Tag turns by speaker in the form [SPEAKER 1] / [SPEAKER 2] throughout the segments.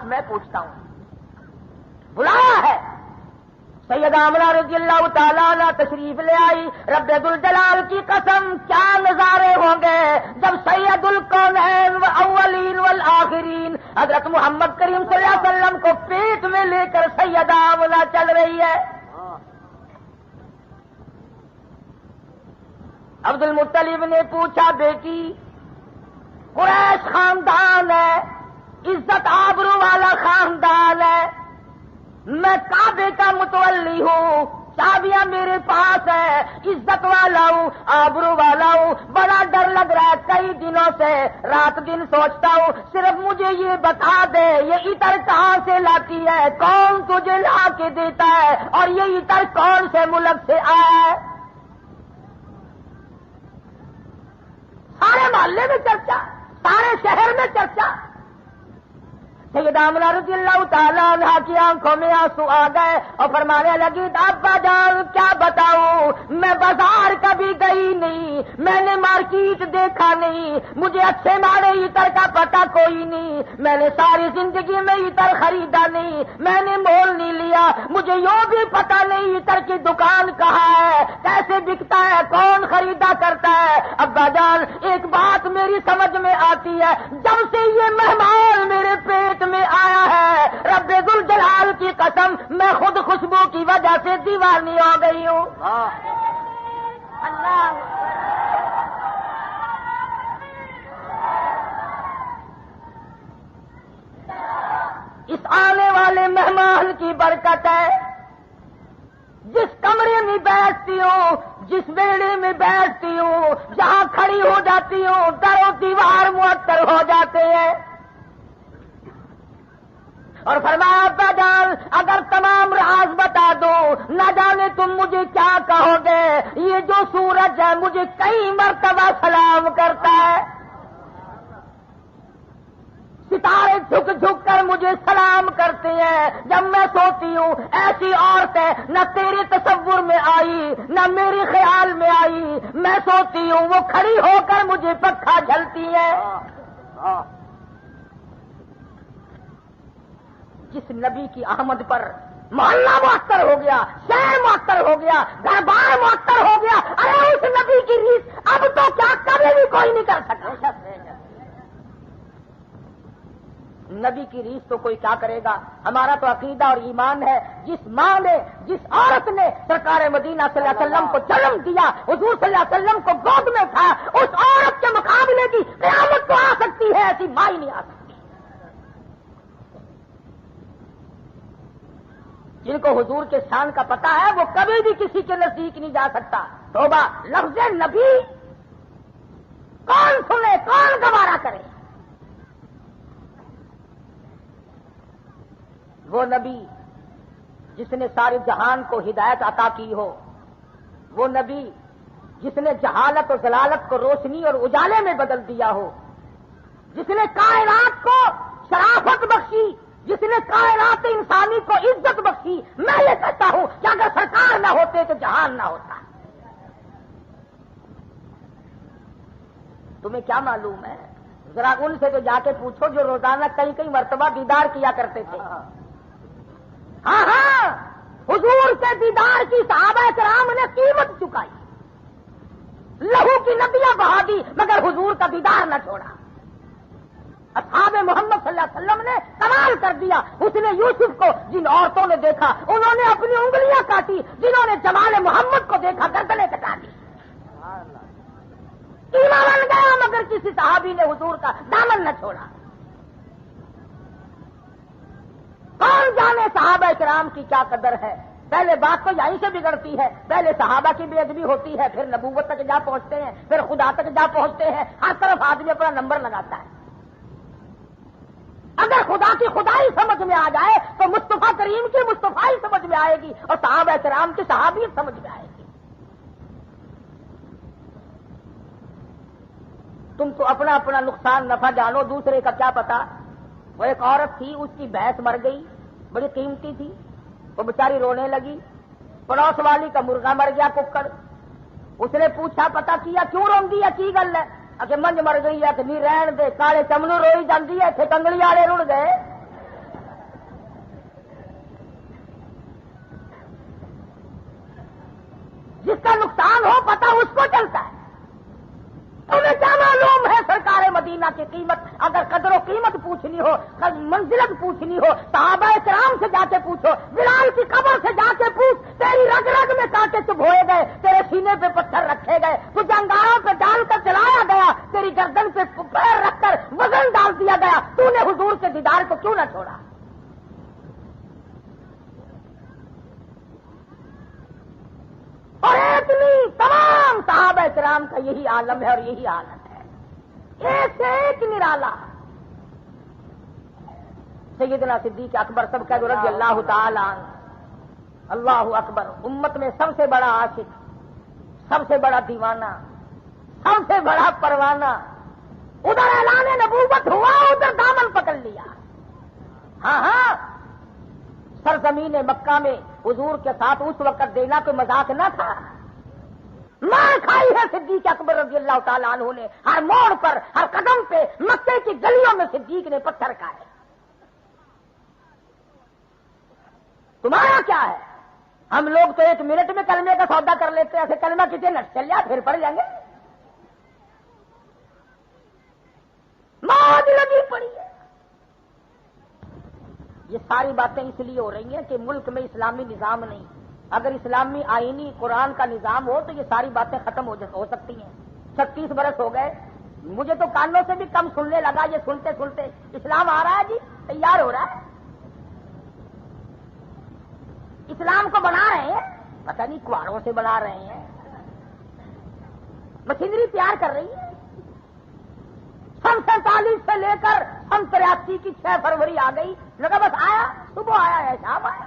[SPEAKER 1] میں پوچھتا ہوں. بلایا ہے. سیدہ آمنہ رضی اللہ تعالیٰ عنہ تشریف لے آئی. رب ذوالجلال کی قسم کیا نظارے ہوں گے جب سید الکونین والاولین والآخرین حضرت محمد کریم صلی اللہ علیہ وسلم کو پیٹ میں لے کر سیدہ آمنہ چل رہی ہے. عبد المطلب نے پوچھا بیٹی قریش خاندان ہے, عزت آبرو والا خاندان ہے, میں کعبے کا متولی ہوں, چابیاں میرے پاس ہے, عزت والا ہوں, آبرو والا ہوں, بڑا ڈر لگ رہا ہے کئی دنوں سے, رات دن سوچتا ہوں صرف مجھے یہ بتا دے یہ عطر کہاں سے لاتی ہے, کون تجھے لا کے دیتا ہے, اور یہ عطر کون سے ملک سے آیا ہے. سارے محلے میں چرچا, سارے شہر میں چرچا. سیدہ آمنہ رضی اللہ تعالیٰ عنہ کی آنکھوں میں آنسو آ گئے اور فرمانے لگی ابا جان کیا بتاؤں, میں بازار کبھی گئی نہیں, میں نے مارکیٹ دیکھا نہیں, مجھے اچھے مارے عطر کا پتہ کوئی نہیں, میں نے ساری زندگی میں عطر خریدا نہیں, میں نے مول نہیں لیا, مجھے یوں بھی پتہ نہیں عطر کی دکان کہاں ہے, کیسے بکتا ہے, کون خریدا کرتا ہے. ابا جان ایک بات میری سمجھ میں آتی ہے, جب سے یہ مہمان میرے پیٹ میں آیا ہے رب ذوالجلال کی قسم میں خود خوشبو کی وجہ سے دیوانی ہو گئی ہوں. اللہ اس آنے والے مہمان کی برکت ہے. جس کمرے میں بیٹھتی ہوں, جس بیڑے میں بیٹھتی ہوں, جہاں کھڑی ہو جاتی ہوں در و دیوار معطر ہو جاتے ہیں. اور فرمایا ابا جان اگر تمام راز بتا دو نہ جانے تم مجھے کیا کہو گے, یہ جو سورج ہے مجھے کئی مرتبہ سلام کرتا ہے, ستارے جھک جھک کر مجھے سلام کرتے ہیں جب میں سوتی ہوں. ایسی عورت ہے نہ تیرے تصور میں آئی نہ میرے خیال میں آئی, میں سوتی ہوں وہ کھڑی ہو کر مجھے پکھا جھلتی ہے. جس نبی کی آمد پر محلہ معطر ہو گیا, شہر معطر ہو گیا, گھر بار معطر ہو گیا, ارے اس نبی کی ریس اب تو کیا کبھی بھی کوئی نہیں کر سکتا. نبی کی ریس تو کوئی کیا کرے گا. ہمارا تو عقیدہ اور ایمان ہے جس ماں نے, جس عورت نے سرکار مدینہ صلی اللہ علیہ وسلم کو جنم دیا, حضور صلی اللہ علیہ وسلم کو گود میں اٹھایا, اس عورت کے مقابلے کی قیامت تو آ سکتی ہے, ایسی ماں ہی نہیں آ سکتی. جن کو حضور کے شان کا پتہ ہے وہ کبھی بھی کسی کے نزدیک نہیں جا سکتا. توبہ, لفظ نبی کون سنے, کون گوارا کرے. وہ نبی جس نے سارے جہان کو ہدایت عطا کی ہو, وہ نبی جس نے جہالت اور ضلالت کو روشنی اور اجالے میں بدل دیا ہو, جس نے کائنات کو شرافت بخشی, جس نے کائنات انسانی کو عزت بخشی. میں یہ کہتا ہوں کہ اگر سرکار نہ ہوتے تو جہان نہ ہوتا. تمہیں کیا معلوم ہے, ذرا ان سے تو جا کے پوچھو جو روزانہ کئی کئی مرتبہ دیدار کیا کرتے تھے. ہاں ہاں, حضور کے دیدار کی صحابہ کرام نے قیمت چکائی, لہو کی ندیاں بہا دی مگر حضور کا دیدار نہ چھوڑا. اصحاب محمد صلی اللہ علیہ وسلم نے کمال کر دیا. اس نے یوسف کو جن عورتوں نے دیکھا انہوں نے اپنی انگلیاں کاٹی, جنہوں نے جمال محمد کو دیکھا گردنیں کٹا دی. قیمہ بن گیا مگر کسی صحابی نے حضور کا دامن نہ چھوڑا. کون جانے صحابہ کرام کی کیا قدر ہے. پہلے بات تو یہیں سے بگڑتی ہے, پہلے صحابہ کی بے ادبی ہوتی ہے, پھر نبوت تک جا پہنچتے ہیں, پھر خدا تک جا پہنچتے ہیں. ہر طرف آدمی اپنا نمبر لگاتا ہے. اگر خدا کی خدائی سمجھ میں آ جائے تو مصطفیٰ کریم کی مصطفیٰ سمجھ میں آئے گی اور صحابہ کرام کی صحابیت سمجھ میں آئے گی. تم تو اپنا اپنا نقصان نفع جانو, دوسرے کا کیا پتا. وہ ایک عورت تھی, اس کی بھینس مر گئی, بڑی قیمتی تھی, وہ بیچاری رونے لگی. پڑوس والی کا مرغا مر گیا ککڑ. اس نے پوچھا پتا کیا کیوں روندی ہے, کی گل ہے. اچھا منج مر گئی ہے کہ نہیں رہن دے, کالے چمنو روئی جاندی ہے, تھے کنگلی والے رڑ گئے. مدینہ کی قیمت اگر قدر و قیمت پوچھنی ہو، منزلت پوچھنی ہو، صحابہ کرام سے جا کے پوچھو، بلال کی قبر سے جا کے پوچھ، تیری رگ رگ میں کانٹے چبھوئے گئے، تیرے سینے پہ پتھر رکھے گئے، تجھے انگاروں پہ ڈال کر چلایا گیا، تیری گردن پہ پیر رکھ کر وزن ڈال دیا گیا، تو نے حضور کے دیدار کو کیوں نہ چھوڑا؟ اور اتنی تمام صحابہ کرام کا یہی عالم ہے اور یہی حالت ہے، ایک سے ایک نرالا۔ سیدنا صدیق اکبر سب کا رضی اللہ تعالی عنہ، اللہ اکبر، امت میں سب سے بڑا عاشق، سب سے بڑا دیوانہ، سب سے بڑا پروانہ، ادھر اعلان نبوت ہوا، ادھر دامن پکڑ لیا۔ ہاں ہاں، سرزمین مکہ میں حضور کے ساتھ اس وقت دینا کوئی مذاق نہ تھا، مار کھائی ہے صدیق اکبر رضی اللہ تعالیٰ عنہ نے، ہر موڑ پر، ہر قدم پہ، مکے کی گلیوں میں صدیق نے پتھر کھائے۔ تمہارا کیا ہے؟ ہم لوگ تو 1 منٹ میں کلمے کا سودا کر لیتے ہیں، ایسے کلمہ کسی نٹ چل جائے پھر پڑھ جائیں گے، موج لگی پڑی ہے۔ یہ ساری باتیں اس لیے ہو رہی ہیں کہ ملک میں اسلامی نظام نہیں، اگر اسلامی آئینی قرآن کا نظام ہو تو یہ ساری باتیں ختم ہو سکتی ہیں۔ 36 برس ہو گئے، مجھے تو کانوں سے بھی کم سننے لگا، یہ سنتے سنتے اسلام آ رہا ہے جی، تیار ہو رہا ہے، اسلام کو بنا رہے ہیں، پتہ نہیں کواروں سے بنا رہے ہیں، مشینری تیار کر رہی ہے۔ 47 سے لے کر 83 کی 6 فروری آ گئی، لگا بس آیا، صبح آیا ہے، شام آیا۔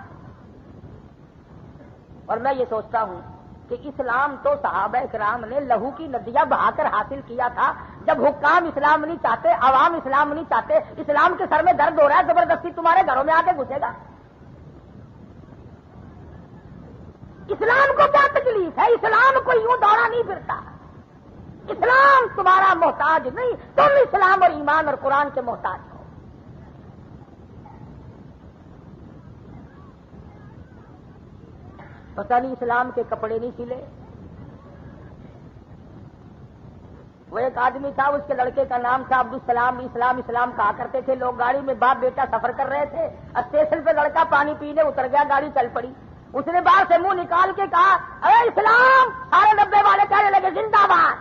[SPEAKER 1] اور میں یہ سوچتا ہوں کہ اسلام تو صحابہ کرام نے لہو کی ندیاں بہا کر حاصل کیا تھا۔ جب حکام اسلام نہیں چاہتے، عوام اسلام نہیں چاہتے، اسلام کے سر میں درد ہو رہا ہے، زبردستی تمہارے گھروں میں آ کے گھسے گا؟ اسلام کو کیا تکلیف ہے؟ اسلام کو یوں دوڑا نہیں پھرتا، اسلام تمہارا محتاج نہیں، تم اسلام اور ایمان اور قرآن کے محتاج ہو۔ پتہ نہیں اسلام کے کپڑے نہیں سلے۔ وہ ایک آدمی تھا، اس کے لڑکے کا نام تھا عبدالسلام، اسلام اسلام کہا کرتے تھے لوگ، گاڑی میں باپ بیٹا سفر کر رہے تھے، اسٹیشن پہ لڑکا پانی پینے اتر گیا، گاڑی چل پڑی، اس نے باہر سے منہ نکال کے کہا ارے اسلام، سارے ڈبے والے کہنے لگے زندہ باد،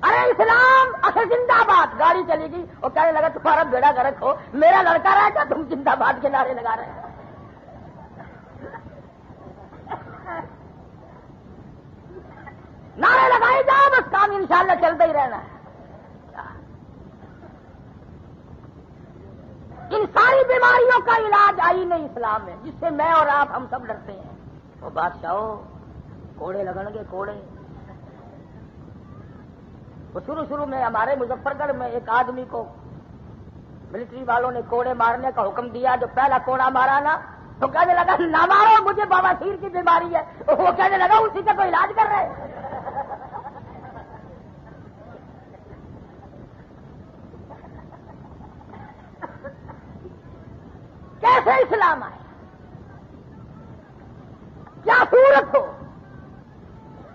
[SPEAKER 1] ارے اسلام، اچھا زندہ باد، گاڑی چلی گئی، اور کہنے لگا تمہارا بیڑا غرق ہو، میرا لڑکا رہا کیا تم زندہ باد کے نعرے لگا رہے ہیں؟ نعرے لگائی جاؤ، بس کام انشاءاللہ چلتا ہی رہنا ہے۔ ان ساری بیماریوں کا علاج آئین اسلام ہے، جس سے میں اور آپ ہم سب ڈرتے ہیں۔ وہ بادشاہوں، کوڑے لگن گے کوڑے۔ وہ شروع میں ہمارے مظفر گڑھ میں ایک آدمی کو ملٹری والوں نے کوڑے مارنے کا حکم دیا، جو پہلا کوڑا مارا نا تو کہنے لگا نہ مارو، مجھے بواسیر کی بیماری ہے، وہ کہنے لگا اسی کا کوئی علاج کر رہے ہیں۔ کیسے اسلام آئے، کیا صورت ہو؟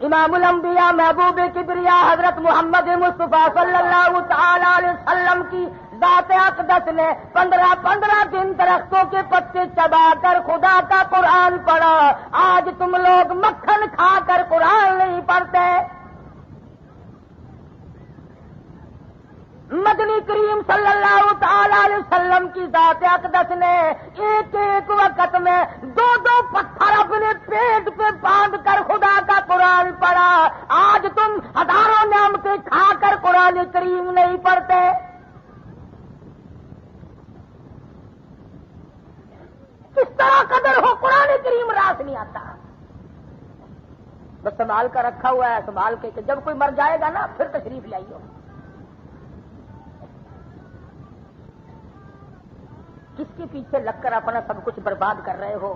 [SPEAKER 1] امام الانبیاء محبوب کبریا حضرت محمد مصطفیٰ صلی اللہ تعالی علیہ وسلم کی ذات اقدس نے 15 دن درختوں کے پتے چبا کر خدا کا قرآن پڑھا۔ آج تم لوگ مکھن کھا کر قرآن نہیں پڑھتے۔ مدنی کریم صلی اللہ تعالی علیہ وسلم کی ذات اقدس نے ایک وقت میں 2 پتھر اپنے پیٹ پہ باندھ کر خدا کا قرآن پڑھا۔ آج تم ہزاروں نعمتیں کھا کر قرآن کریم نہیں پڑھتے۔ کس طرح قدر ہو، قرآن کریم راس نہیں آتا، بس سنبھال کر رکھا ہوا ہے، سنبھال کے کہ جب کوئی مر جائے گا نا پھر تشریف لائیو۔ کس کے پیچھے لگ کر اپنا سب کچھ برباد کر رہے ہو؟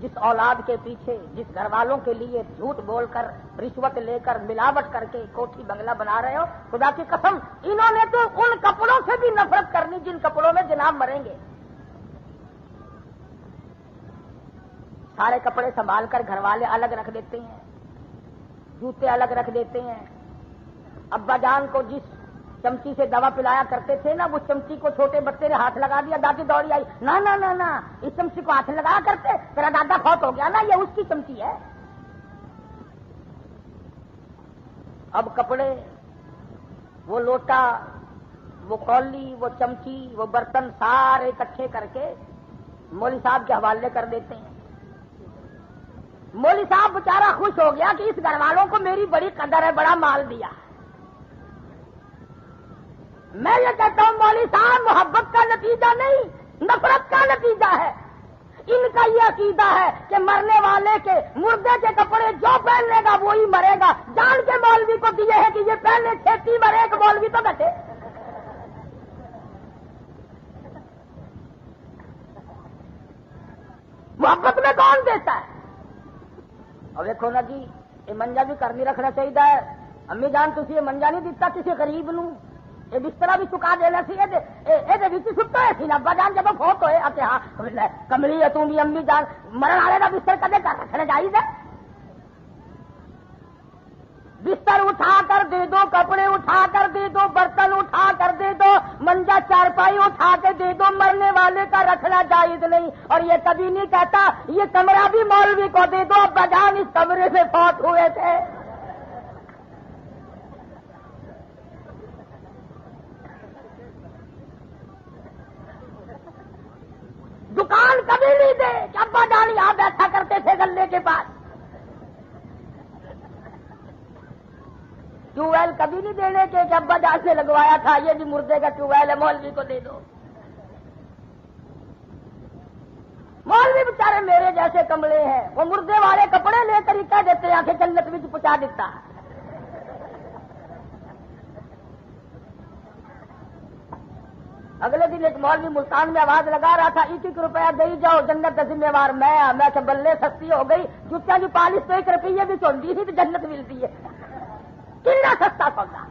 [SPEAKER 1] جس اولاد کے پیچھے، جس گھر والوں کے لیے جھوٹ بول کر، رشوت لے کر، ملاوٹ کر کے کوٹھی بنگلہ بنا رہے ہو، خدا کی قسم انہوں نے تو ان کپڑوں سے بھی نفرت کرنی جن کپڑوں میں جناب مریں گے۔ سارے کپڑے سنبھال کر گھر والے الگ رکھ دیتے ہیں، جوتے الگ رکھ دیتے ہیں، ابا جان کو جس چمچی سے دوا پلایا کرتے تھے نا، وہ چمچی کو چھوٹے بچے نے ہاتھ لگا دیا، دادی دوڑی آئی، نہ نہ نہ نہ، اس چمچی کو ہاتھ لگایا کرتے، تیرا دادا فوت ہو گیا نا، یہ اس کی چمچی ہے۔ اب کپڑے، وہ لوٹا، وہ کولی، وہ چمچی، وہ برتن سارے اکٹھے کر کے مولوی صاحب کے حوالے کر دیتے ہیں۔ مولوی صاحب بیچارہ خوش ہو گیا کہ اس گھر والوں کو میری بڑی قدر ہے، بڑا مال دیا۔ میں یہ کہتا ہوں مولوی صاحب محبت کا نتیجہ نہیں، نفرت کا نتیجہ ہے۔ ان کا یہ عقیدہ ہے کہ مرنے والے کے مردے کے کپڑے جو پہن لے گا وہی مرے گا، جان کے مولوی کو دیے ہے کہ یہ پہلے چھیتی مرے، ایک مولوی تو بیٹھے۔ محبت میں کون دیتا ہے؟ اور دیکھو نا جی، یہ منجا بھی کر نہیں رکھنا چاہیے۔ امی جان تھی یہ منجا نہیں دیتا کسی غریب نو، یہ بستر بھی چکا دینا سی، یہ ستا ہے سی ابا جان جب فوت ہوئے آتے ہاں کملی ہے تم بھی امی جان مرن والے کا بستر کدے کر رکھنا چاہیے۔ بستر اٹھا کر دے دو، کپڑے اٹھا کر دے دو، برتن اٹھا کر دے دو، منجا چارپائی اٹھا کے دے دو، مرنے والے کا رکھنا جائز نہیں۔ اور یہ کبھی نہیں کہتا یہ کمرہ بھی مولوی کو دے دو، ابا جان اس کمرے سے فوت ہوئے تھے۔ دکان کبھی نہیں دے کہ ابا جان یہاں بیٹھا کرتے تھے گلے کے پاس۔ ٹیوب ویل کبھی نہیں دینے کے کہ ابا جان سے لگوایا تھا، یہ بھی مردے کا ٹیوب ویل ہے مولوی کو دے دو۔ مولوی بیچارے میرے جیسے کملے ہیں، وہ مردے والے کپڑے لے کر ہی کہہ دیتے ہیں کہ جنت میں پہنچا دیتا۔ اگلے دن ایک مولوی ملتان میں آواز لگا رہا تھا 1 روپیہ دے جاؤ جنت کا ذمہ وار میں کہ بلے سستی ہو گئی، جوتیاں کی پالش تو 1 روپیے بھی چونڈی تھی تو جنت ملتی ہے، کتنا سستا سودا۔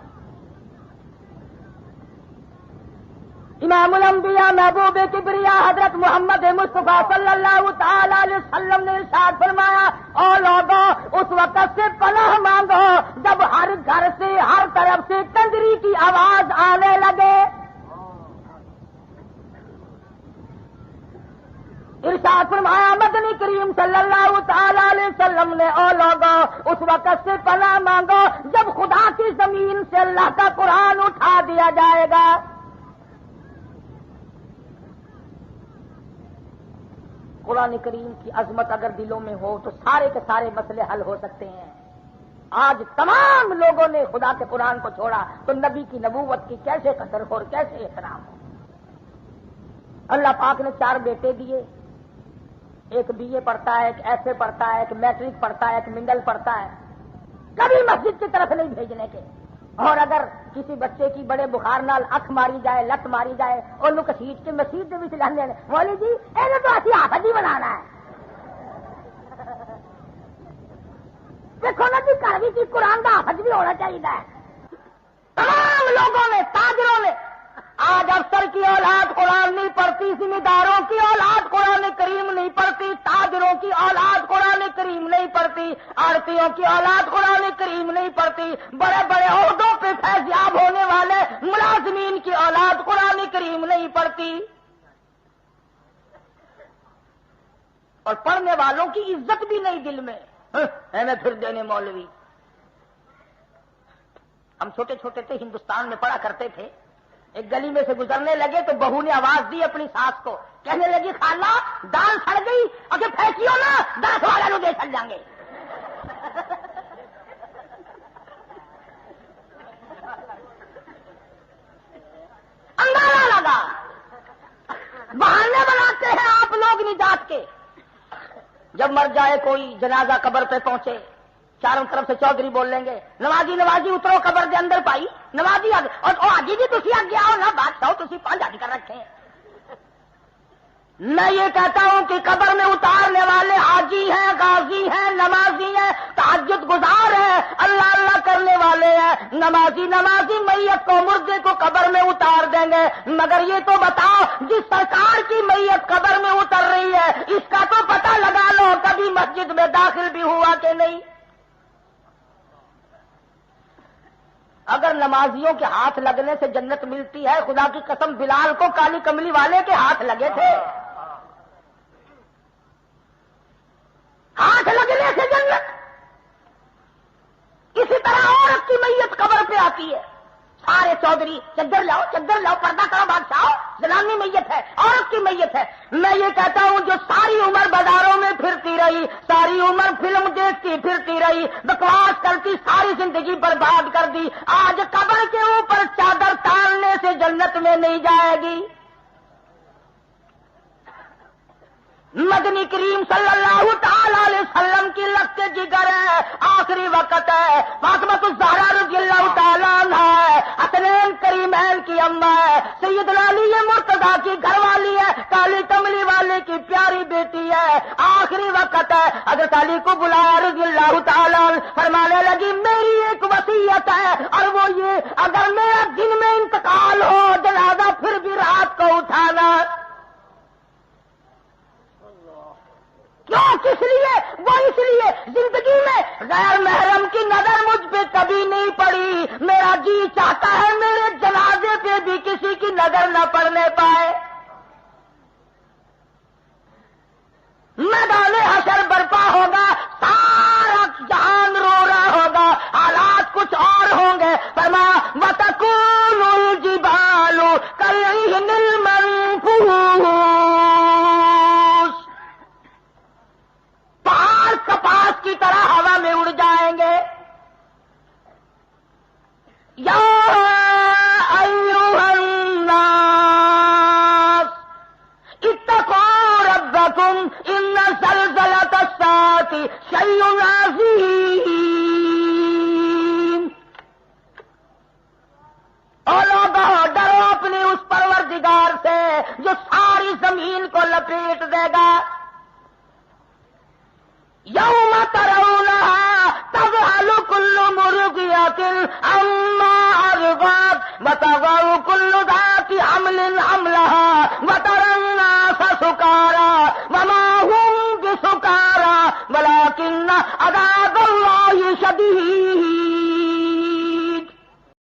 [SPEAKER 1] امام الانبیاء محبوب کبریا حضرت محمد مصطفیٰ صلی اللہ تعالی علیہ وسلم نے ارشاد فرمایا، او لوگوں اس وقت سے پناہ مانگو جب ہر گھر سے ہر طرف سے کنجری کی آواز آنے لگے۔ ارشاد فرمایا مدنی کریم صلی اللہ تعالی علیہ وسلم نے، او لوگوں اس وقت سے پناہ مانگو جب خدا کی زمین سے اللہ کا قرآن اٹھا دیا جائے گا۔ قرآن کریم کی عظمت اگر دلوں میں ہو تو سارے کے سارے مسئلے حل ہو سکتے ہیں۔ آج تمام لوگوں نے خدا کے قرآن کو چھوڑا تو نبی کی نبوت کی کیسے قدر ہو اور کیسے احترام ہو۔ اللہ پاک نے 4 بیٹے دیے، ایک بی اے پڑھتا ہے، ایک ایف اے پڑھتا ہے، ایک میٹرک پڑھتا ہے، ایک منڈل پڑھتا ہے، کبھی مسجد کی طرف نہیں بھیجنے کے۔ اور اگر کسی بچے کی بڑے بخار نال اکھ ماری جائے، لت ماری جائے، اور لوگ کسیٹ کے مسجد بھی چلانے مولوی جی انہیں تو ایسی آفت ہی بنانا ہے۔ دیکھو نا جی گھر بھی کی قرآن کا آفت بھی ہونا چاہیے۔ تمام لوگوں نے، تاجروں نے، آج افسر کی اولاد قرآن نہیں پڑھتی، ذمہ داروں کی اولاد قرآن کریم نہیں پڑھتی، تاجروں کی اولاد قرآن کریم نہیں پڑھتی، آڑتیوں کی اولاد قرآن کریم نہیں پڑھتی، بڑے بڑے عہدوں پہ فیضیاب ہونے والے ملازمین کی اولاد قرآن کریم نہیں پڑھتی، اور پڑھنے والوں کی عزت بھی نہیں دل میں، ہمیں پھر دینے مولوی۔ ہم چھوٹے چھوٹے تھے، ہندوستان میں پڑھا کرتے تھے، ایک گلی میں سے گزرنے لگے تو بہو نے آواز دی اپنی ساس کو، کہنے لگی خالہ دال سڑ گئی، اگر پھینکیو نا 10 والا لوگ چل جائیں گے۔ اندازہ لگا، بہانے بناتے ہیں آپ لوگ نجات کے۔ جب مر جائے کوئی جنازہ قبر پہ پہنچے، چاروں طرف سے چودھری بول لیں گے نوازی نوازی اترو قبر دے اندر پائی، نوازی اور آگے جی تھی آگے آؤ نا بادشاہ تھی 5 آگے کر رکھے ہیں۔ میں یہ کہتا ہوں کہ قبر میں اتارنے والے حاجی ہیں، غازی ہیں، نمازی ہیں، تہجد گزار ہیں، اللہ اللہ کرنے والے ہیں، نمازی میت کو مردے کو قبر میں اتار دیں گے، مگر یہ تو بتاؤ جس سرکار کی میت قبر میں اتر رہی ہے اس کا تو پتہ لگا لو کبھی مسجد میں داخل بھی ہوا کہ نہیں۔ اگر نمازیوں کے ہاتھ لگنے سے جنت ملتی ہے، خدا کی قسم بلال کو کالی کملی والے کے ہاتھ لگے تھے، ہاتھ لگنے سے جنت۔ اسی طرح عورت کی میت قبر پہ آتی ہے، سارے چودھری چادر لاؤ پردہ کرو بادشاہ، زنانی میت ہے، عورت کی میت ہے۔ میں یہ کہتا ہوں جو ساری عمر بازاروں میں پھرتی رہی، ساری عمر فلم دیکھتی پھرتی رہی، بکواس کرتی، ساری زندگی برباد کر دی، آج قبر کے اوپر چادر ٹالنے سے جنت میں نہیں جائے گی۔ مدنی کریم صلی اللہ تعالی علیہ وسلم کی لگتے جگر ہے، آخری وقت ہے، فاطمہ الزہرا رضی اللہ تعالی عنہ ہے، حسنین کریمین کی اماں ہے، سیدنا علی مرتضیٰ کی گھر والی ہے، کالی کملی والے کی پیاری بیٹی ہے، آخری وقت ہے۔ حضرت علی کو بلایا رضی اللہ تعالی عنہ، فرمانے لگی میری ایک وصیت ہے، اور وہ یہ اگر میرا دن میں انتقال ہو جنازہ پھر بھی رات کو اٹھانا۔ کیوں؟ کس لیے؟ وہ اس لیے زندگی میں غیر محرم کی نظر مجھ پہ کبھی نہیں پڑی، میرا جی چاہتا ہے میرے جنازے پہ بھی کسی کی نظر نہ پڑنے پائے۔ میدان حشر برپا ہوگا، سارا جہان رو رہا ہوگا، حالات کچھ اور ہوں گے۔ فرمایا وَتَكُونُ الْجِبَالُ كَالْعِهْنِ الْمَنفُوشِ، پہاڑ کپاس کی طرح ہوا میں اڑ جائیں گے۔ یا ایھا الناس اتقوا ربکم ان زلزلۃ الساعۃ شیء عظیم۔ اور لوگوں ڈرو اپنی اس پروردگار سے جو ساری زمین کو لپیٹ دے گا۔ یوم ترونها تذهل كل مرضعة عما أرضعت وتضع كل ذات حمل حملها وترى الناس سكارى وما هم بسكارى ولكن عذاب الله شديد۔